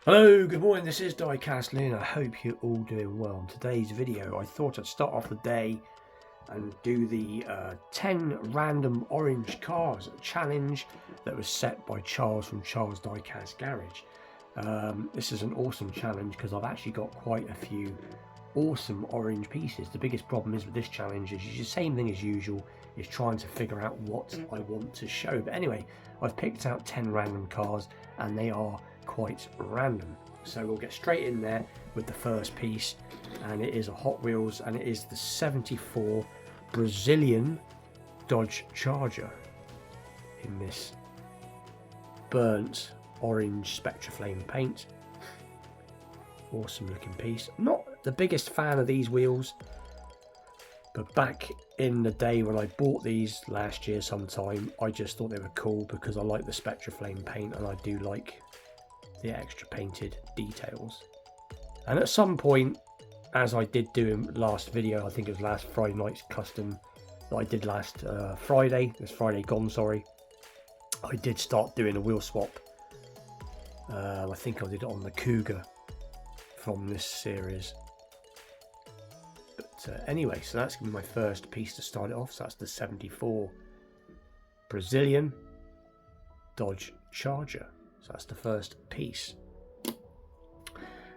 Hello, good morning, this is Diecast and I hope you're all doing well. In today's video I thought I'd start off the day and do the 10 random orange cars challenge that was set by Charles from Charles Diecast Garage. This is an awesome challenge because I've actually got quite a few awesome orange pieces. The biggest problem is with this challenge is the same thing as usual, is trying to figure out what I want to show. But anyway, I've picked out 10 random cars and they are quite random. So we'll get straight in there with the first piece, and it is a Hot Wheels and it is the 74 Brazilian Dodge Charger in this burnt orange Spectra Flame paint. Awesome looking piece. Not the biggest fan of these wheels, but back in the day when I bought these last year sometime, I just thought they were cool because I like the Spectra Flame paint and I do like the extra painted details. And at some point, as I did do in last video, I think it was last Friday night's custom that I did last Friday, this Friday gone, sorry, I did start doing a wheel swap. I think I did it on the Cougar from this series. But anyway, so that's going to be my first piece to start it off. So that's the 74 Brazilian Dodge Charger. So that's the first piece.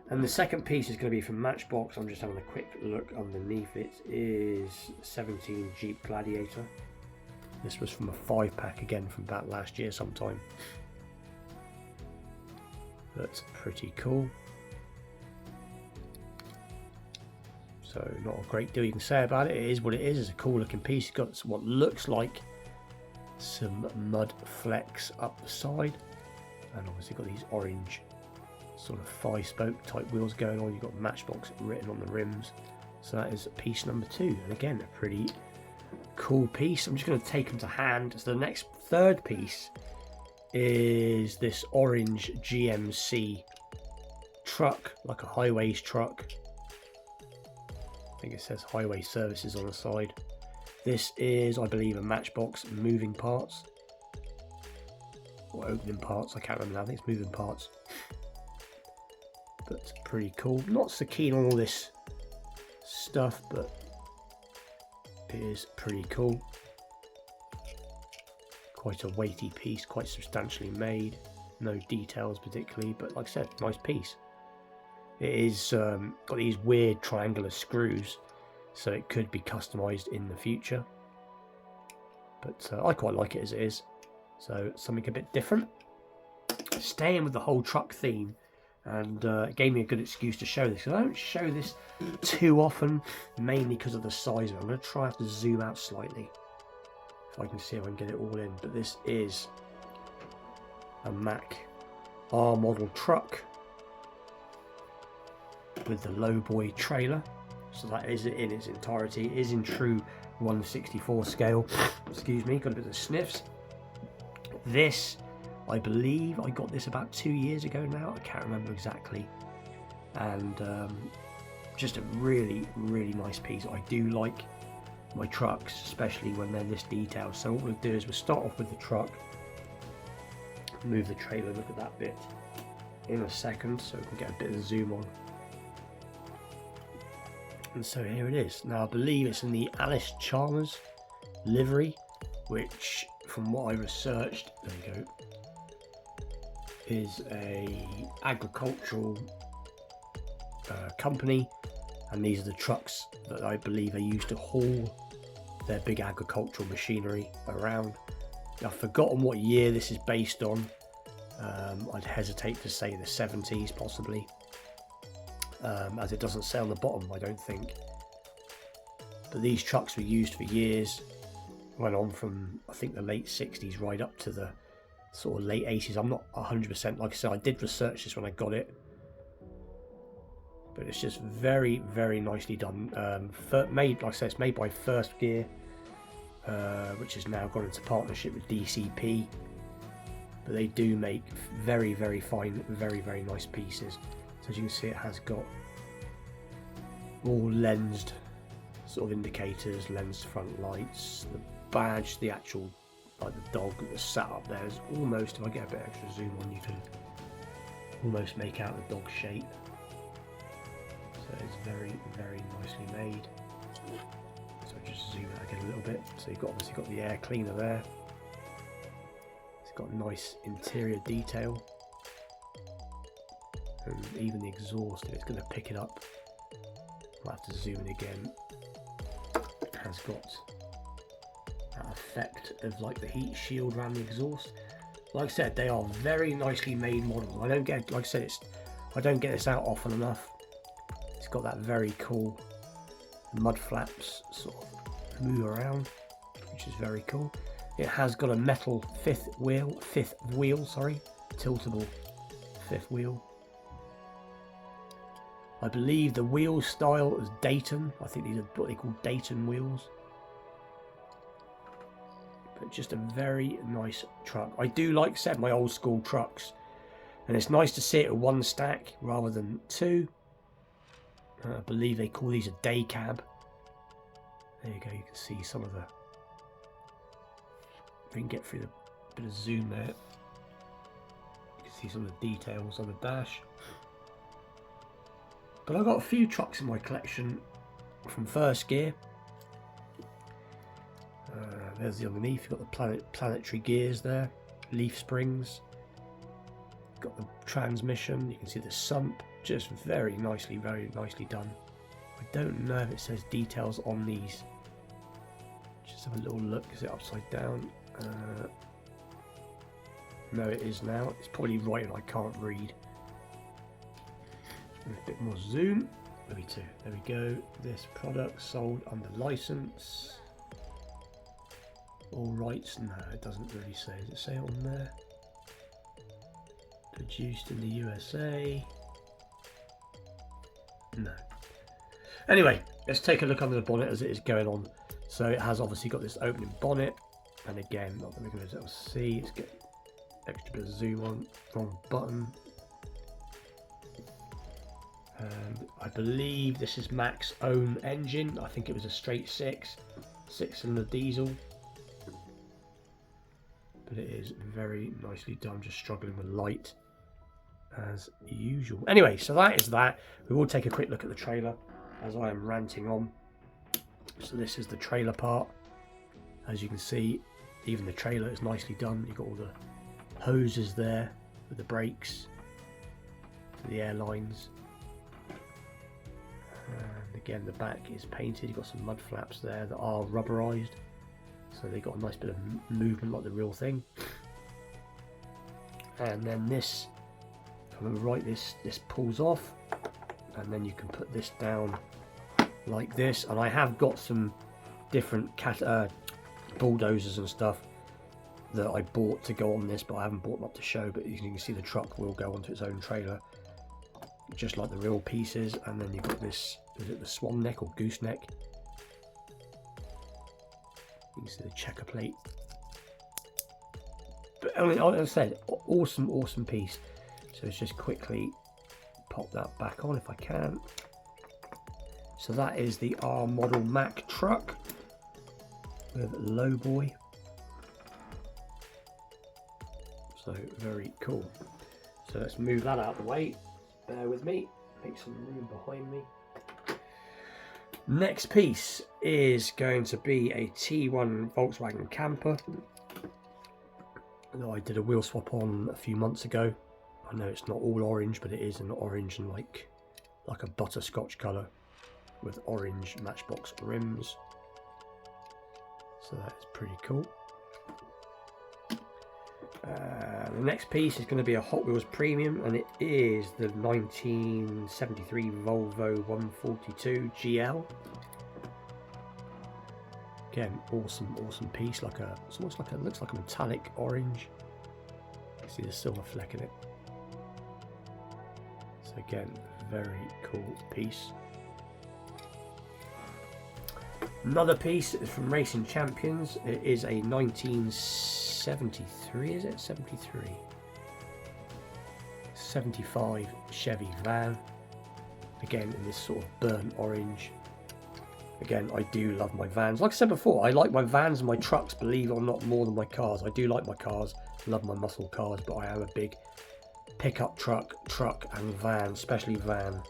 And the second piece is going to be from Matchbox. I'm just having a quick look underneath. It is 17 Jeep Gladiator. This was from a 5-pack again from that last year sometime. That's pretty cool. So not a great deal you can say about it. It is what it is. It's a cool looking piece. It's got what looks like some mud flecks up the side. And obviously got these orange sort of 5-spoke type wheels going on. You've got Matchbox written on the rims. So that is piece number 2. And again, a pretty cool piece. I'm just going to take them to hand. So the next third piece is this orange GMC truck, like a highways truck. I think it says Highway Services on the side. This is, I believe, a Matchbox moving parts. Or opening parts, I can't remember now. I think it's moving parts. But it's pretty cool. Not so keen on all this stuff, but it is pretty cool. Quite a weighty piece, quite substantially made. No details particularly, but like I said, nice piece. It is got these weird triangular screws, so it could be customized in the future. But I quite like it as it is. So something a bit different. Staying with the whole truck theme, and it gave me a good excuse to show this, because I don't show this too often, mainly because of the size of it. I'm going to try to zoom out slightly if I can see if I can get it all in. But this is a Mack R model truck with the lowboy trailer. So that is it in its entirety. It is in true 1/64 scale. Excuse me, got a bit of sniffs. This, I believe I got this about 2 years ago now, I can't remember exactly, and just a really nice piece. I do like my trucks, especially when they're this detailed. So what we'll do is we'll start off with the truck, move the trailer, look at that bit in a second so we can get a bit of zoom on. And so here it is. Now I believe it's in the Alice Chalmers livery, which from what I researched, there you go, is a agricultural company, and these are the trucks that I believe they use to haul their big agricultural machinery around. I've forgotten what year this is based on. I'd hesitate to say the 70s possibly, as it doesn't say on the bottom, I don't think. But these trucks were used for years. Went on from, I think, the late 60s right up to the sort of late 80s. I'm not 100%, like I said, I did research this when I got it, but it's just very nicely done. Made, like I said, it's made by First Gear, which has now gone into partnership with DCP, but they do make very fine, very nice pieces. So as you can see, it has got all lensed sort of indicators, lensed front lights, the badge, the actual, like the dog that's sat up there is almost, if I get a bit extra zoom on, you can almost make out the dog shape. So it's very, very nicely made. So just zoom out again a little bit. So you've obviously got the air cleaner there. It's got nice interior detail. And even the exhaust, if it's going to pick it up, I'll have to zoom in again. It has got that effect of like the heat shield around the exhaust. Like I said, they are very nicely made models. I don't get, like I said, I don't get this out often enough. It's got that very cool mud flaps sort of move around, which is very cool. It has got a metal fifth wheel, tiltable fifth wheel. I believe the wheel style is Dayton. I think these are what they call Dayton wheels. But just a very nice truck. I do like set my old school trucks, and it's nice to see it at one stack rather than two. I believe they call these a day cab. There you go, you can see some of the, if we can get through the bit of zoom there, you can see some of the details on the dash. But I've got a few trucks in my collection from first gear. There's the underneath, you've got the planetary gears there, leaf springs, got the transmission, you can see the sump, just very nicely done. I don't know if it says details on these. Just have a little look, is it upside down? No, it is now, it's probably right and I can't read. A bit more zoom, maybe two, there we go. This product sold under license. All rights, no, it doesn't really say. Does it say it on there? Produced in the USA. No. Anyway, let's take a look under the bonnet as it is going on. So it has obviously got this opening bonnet, and again, not that we're going to be able to see. Let's get extra bit of zoom on. Wrong button. And I believe this is Mac's own engine. I think it was a straight six-cylinder diesel. But it is very nicely done. Just struggling with light as usual. Anyway, so that is that. We will take a quick look at the trailer as I am ranting on. So this is the trailer part. As you can see, even the trailer is nicely done. You've got all the hoses there with the brakes, the airlines. And again, the back is painted. You've got some mud flaps there that are rubberized. So they got a nice bit of movement like the real thing. And then this, from the right, this pulls off, and then you can put this down like this. And I have got some different bulldozers and stuff that I bought to go on this, but I haven't bought them up to show. But you can see the truck will go onto its own trailer, just like the real pieces. And then you've got this, is it the swan neck or gooseneck? You can see the checker plate. But I mean, like I said, awesome piece. So let's just quickly pop that back on if I can. So that is the R model Mac truck with Lowboy. So very cool. So let's move that out of the way. Bear with me. Make some room behind me. Next piece is going to be a T1 Volkswagen camper. I did a wheel swap on a few months ago. I know it's not all orange, but it is an orange and like a butterscotch colour with orange Matchbox rims. So that is pretty cool. The next piece is going to be a Hot Wheels Premium, and it is the 1973 Volvo 142 GL. Again, awesome piece. It's almost like looks like a metallic orange. You see the silver fleck in it. So again, very cool piece. Another piece is from Racing Champions. It is a 1973, is it? 73. 75 Chevy van. Again, in this sort of burnt orange. Again, I do love my vans. Like I said before, I like my vans and my trucks, believe it or not, more than my cars. I do like my cars, love my muscle cars, but I am a big pickup truck and van, especially van.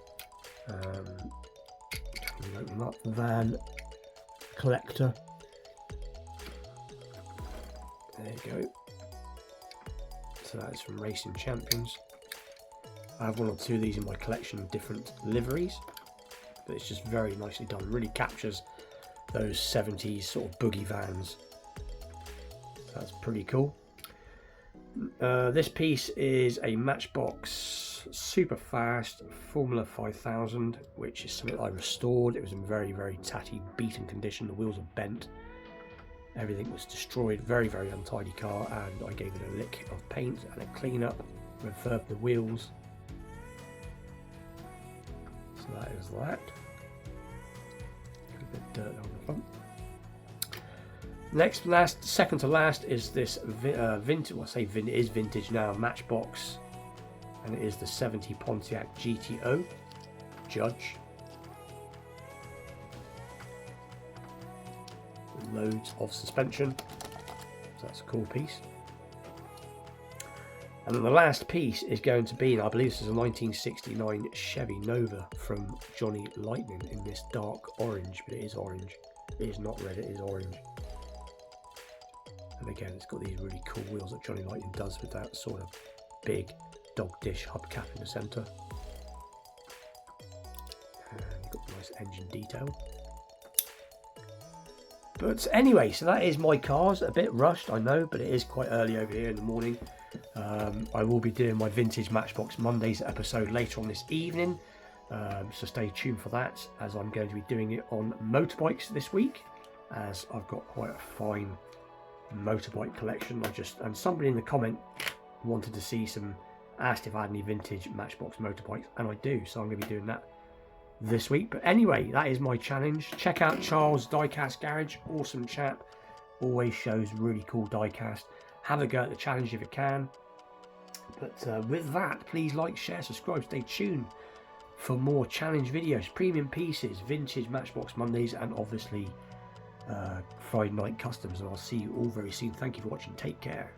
Open them up. Van collector. There you go. So that is from Racing Champions. I have one or two of these in my collection, different liveries, but it's just very nicely done. Really captures those 70s sort of boogie vans. That's pretty cool. This piece is a Matchbox super fast Formula 5000, which is something I restored. It was in very, very tatty, beaten condition. The wheels are bent. Everything was destroyed. Very, very untidy car, and I gave it a lick of paint and a clean up, refurbed the wheels. So that is that. A bit of dirt on the front. Next, second to last is this vintage. Well, I say it is vintage now. Matchbox, and it is the 70 Pontiac GTO Judge. Loads of suspension. So that's a cool piece. And then the last piece is going to be, I believe this is a 1969 Chevy Nova from Johnny Lightning in this dark orange, but it is orange. It is not red, it is orange. And again, it's got these really cool wheels that Johnny Lightning does with that sort of big dog dish hubcap in the centre. And you've got a nice engine detail. But anyway, so that is my cars. A bit rushed, I know, but it is quite early over here in the morning. I will be doing my Vintage Matchbox Mondays episode later on this evening. So stay tuned for that, as I'm going to be doing it on motorbikes this week, as I've got quite a fine motorbike collection. And somebody in the comment wanted to see asked if I had any vintage Matchbox motorbikes, and I do, so I'm going to be doing that this week. But anyway, that is my challenge. Check out Charles Diecast Garage, awesome chap, always shows really cool diecast. Have a go at the challenge if you can. But with that, please like, share, subscribe, stay tuned for more challenge videos, premium pieces, vintage Matchbox Mondays, and obviously Friday night customs. And I'll see you all very soon. Thank you for watching. Take care.